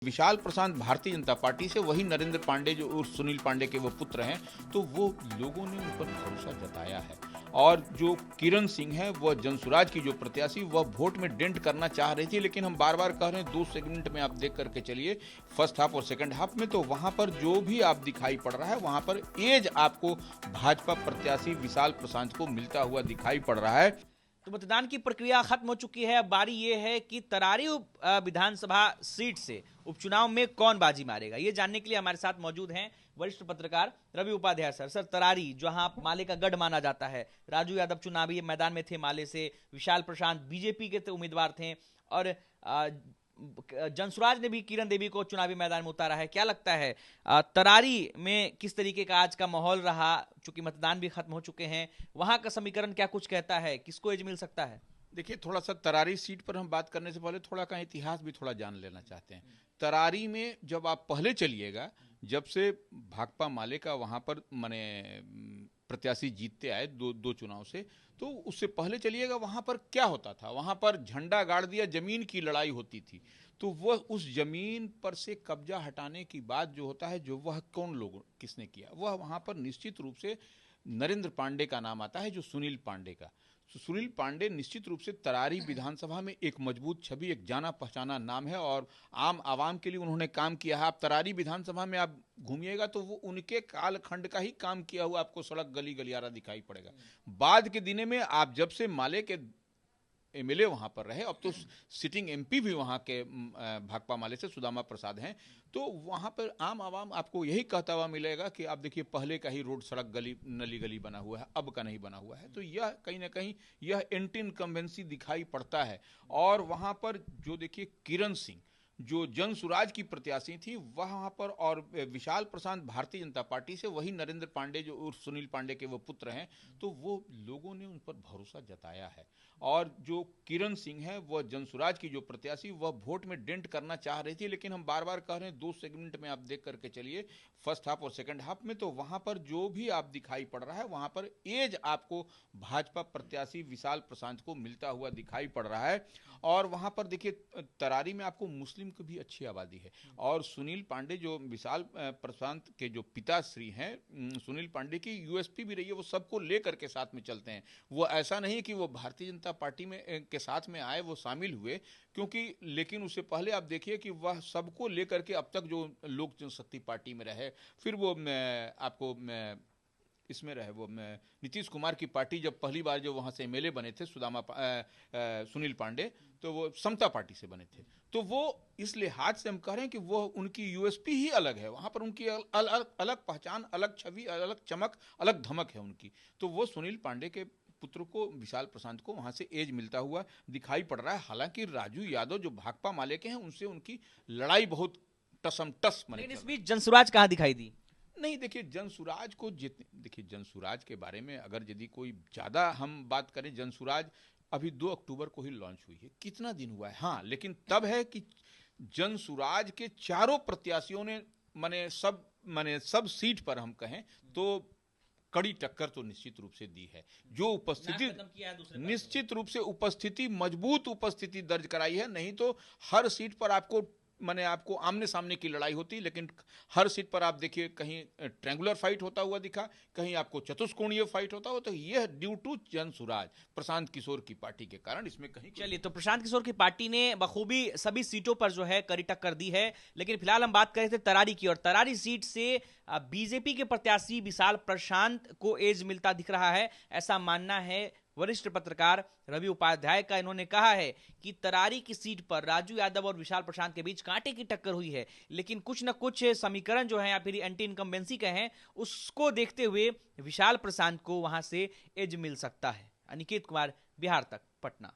विशाल प्रशांत Bharatiya Janata party से, वही नरेंद्र पांडे जो उर्फ सुनील पांडे के वो पुत्र हैं, तो वो लोगों ने उन पर भरोसा जताया है। और जो किरण सिंह है, वह जनसुराज की जो प्रत्याशी, वह वोट में डेंट करना चाह रही थी, लेकिन हम बार बार कह रहे हैं 2 सेगमेंट में आप देख करके चलिए, फर्स्ट हाफ और सेकंड हाफ में, तो वहां पर जो भी आप दिखाई पड़ रहा है, वहां पर एज आपको भाजपा प्रत्याशी विशाल प्रशांत को मिलता हुआ दिखाई पड़ रहा है। तो मतदान की प्रक्रिया खत्म हो चुकी है। अब बारी ये है कि तरारी विधानसभा सीट से उपचुनाव में कौन बाजी मारेगा, ये जानने के लिए हमारे साथ मौजूद हैं वरिष्ठ पत्रकार रवि उपाध्याय सर। सर, तरारी जहां माले का गढ़ माना जाता है, राजू यादव चुनावी मैदान में थे माले से, विशाल प्रशांत बीजेपी के उम्मीदवार थे और जनसुराज ने भी किरण देवी को चुनावी मैदान में उतारा है। क्या लगता है तरारी में किस तरीके का आज का माहौल रहा? चूंकि मतदान भी खत्म हो चुके हैं, वहां का समीकरण क्या कुछ कहता है, किसको एज मिल सकता है? देखिए, थोड़ा सा तरारी सीट पर हम बात करने से पहले थोड़ा का इतिहास भी थोड़ा जान लेना चाहते हैं। तरारी में जब आप पहले चलिएगा, जब से भाकपा माले का वहां पर माने प्रत्याशी जीतते आए दो चुनाव से, तो उससे पहले चलिएगा वहां पर क्या होता था। वहां पर झंडा गाड़ दिया, जमीन की लड़ाई होती थी, तो वह उस जमीन पर से कब्जा हटाने की बात जो होता है, जो वह कौन लोग किसने किया, वह वहां पर निश्चित रूप से नरेंद्र पांडे का नाम आता है, जो सुनील पांडे का। सुनील पांडे निश्चित रूप से तरारी विधानसभा में एक मजबूत छवि, एक जाना पहचाना नाम है और आम आवाम के लिए उन्होंने काम किया है। आप तरारी विधानसभा में आप घूमिएगा तो वो उनके कालखंड का ही काम किया हुआ आपको सड़क गली गलियारा दिखाई पड़ेगा। बाद के दिने में आप जब से माले के एमएलए वहां पर रहे, अब तो सिटिंग एमपी भी वहां के भाकपा माले से सुदामा प्रसाद हैं, तो वहां पर आम आवाम आपको यही कहता हुआ मिलेगा कि आप देखिए पहले का ही रोड सड़क गली नली गली बना हुआ है, अब का नहीं बना हुआ है। तो यह कहीं ना कहीं यह एंटी इनकम्बेंसी दिखाई पड़ता है। और वहां पर जो देखिए किरण सिंह जो जनसुराज की प्रत्याशी थी वहां पर, और विशाल प्रशांत भारतीय जनता पार्टी से, वही नरेंद्र पांडे जो उर्फ सुनील पांडे के वो पुत्र हैं, तो वो लोगों ने उन पर भरोसा जताया है। और जो किरण सिंह है, वह जनसुराज की जो प्रत्याशी, वह वोट में डेंट करना चाह रही थी, लेकिन हम बार बार कह रहे हैं 2 सेगमेंट में आप देख करके चलिए, फर्स्ट हाफ और सेकंड हाफ में, तो वहां पर जो भी आप दिखाई पड़ रहा है, वहां पर एज आपको भाजपा प्रत्याशी विशाल प्रशांत को मिलता हुआ दिखाई पड़ रहा है। और वहां पर देखिए तरारी में आपको मुस्लिम की भी अच्छी आबादी है, और सुनील पांडे जो विशाल प्रशांत के जो पिताश्री हैं, सुनील पांडे की यूएसपी भी रही है, वो सबको लेकर के साथ में चलते हैं। वो ऐसा नहीं कि वो भारतीय जनता पार्टी में के साथ में आए, वो शामिल हुए, क्योंकि लेकिन उससे पहले आप देखिए कि वह सबको लेकर के अब तक जो लोक जनशक्ति पार्टी में रहे, फिर वो आपको इसमें रहे, वो नीतीश कुमार की पार्टी जब पहली बार जो वहां से एमएलए बने थे सुनील पांडे, तो वो समता पार्टी से बने थे। तो वो इस लिहाज से हम कह रहे हैं कि वो उनकी यूएसपी ही अलग है, वहां पर उनकी अलग पहचान, अलग छवि, अलग चमक, अलग धमक है उनकी। तो वो सुनील पांडे के पुत्र को, विशाल प्रशांत को, वहां से एज मिलता हुआ दिखाई पड़ रहा है। हालांकि राजू यादव जो भाकपा माले के हैं, उनसे उनकी लड़ाई बहुत टसमटस बने। लेकिन इस बीच जनसुराज कहां दिखाई दी? नहीं, देखिए जनसुराज को देखिए जनसुराज के बारे में अगर यदि कोई ज्यादा हम बात करें, जनसुराज अभी 2 अक्टूबर को ही लॉन्च हुई है, कितना दिन हुआ है। हाँ, लेकिन तब है कि जनसुराज के चारों प्रत्याशियों ने माने सब सीट पर हम कहें तो कड़ी टक्कर तो निश्चित रूप से दी है। जो उपस्थिति, निश्चित रूप से उपस्थिति, मजबूत उपस्थिति दर्ज कराई है। नहीं तो हर सीट पर आपको आपको आमने सामने की लड़ाई होती, लेकिन हर सीट पर आप देखिए कहीं ट्रायंगुलर फाइट होता हुआ दिखा, कहीं आपको चतुष्कोणीय फाइट होता हुआ। तो यह ड्यू टू जनसुराज, प्रशांत किशोर की पार्टी के कारण इसमें कहीं। चलिए, तो प्रशांत किशोर की पार्टी ने बखूबी सभी सीटों पर जो है कड़ी टक्कर दी है। लेकिन फिलहाल हम बात कर रहे थे तरारी की, और तरारी सीट से बीजेपी के प्रत्याशी विशाल प्रशांत को एज मिलता दिख रहा है, ऐसा मानना है वरिष्ठ पत्रकार रवि उपाध्याय का। इन्होंने कहा है कि तरारी की सीट पर राजू यादव और विशाल प्रशांत के बीच कांटे की टक्कर हुई है, लेकिन कुछ न कुछ समीकरण जो है या फिर एंटी इनकम्बेंसी के हैं, उसको देखते हुए विशाल प्रशांत को वहां से एज मिल सकता है। अनिकेत कुमार, बिहार तक, पटना।